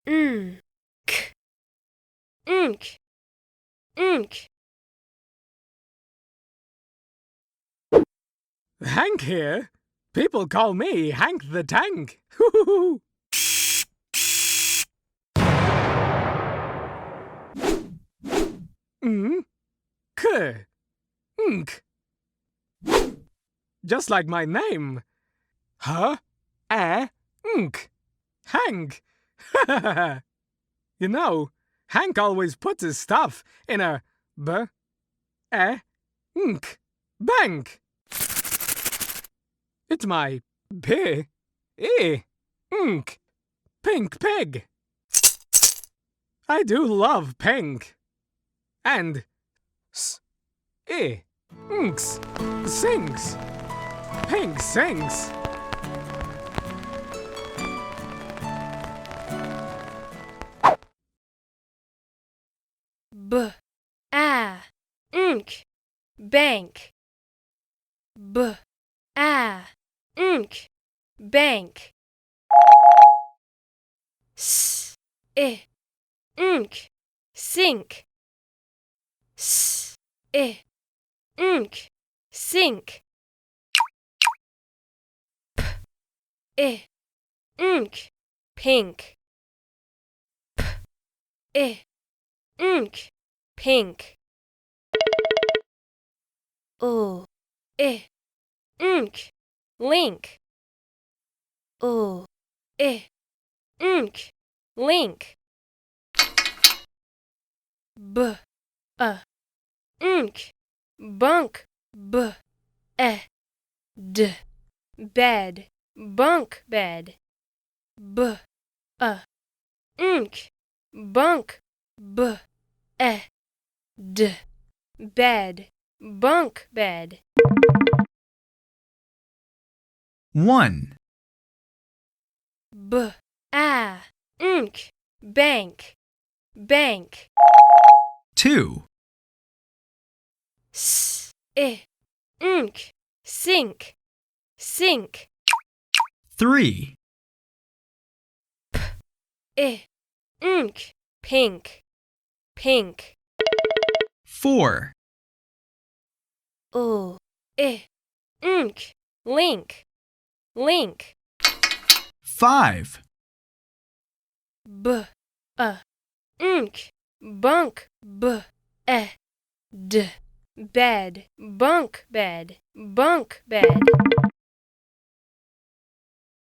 K, ink, ink. Hank here. People call me Hank the Tank. Hoo-hoo-hoo. K, ink. Just like my name. Ink. Hank. You know, Hank always puts his stuff in a ink bank. It's my ink pink pig. I do love pink. And inks sings. Pink sings. Ink, bank. Ink, bank. Ink, sink. Ink, sink. Ink, pink. Ink, pink. Ink, link. Ink, link. Ink, bunk. Bed, bunk bed. Ink, bunk. Bed, bunk bed. 1, Ink, bank. Bank. 2, Ink, sink. Sink. 3, Ink, pink. Pink. 4, Ink, link. Link. 5, Ink, bunk. Bed, bunk bed. Bunk bed.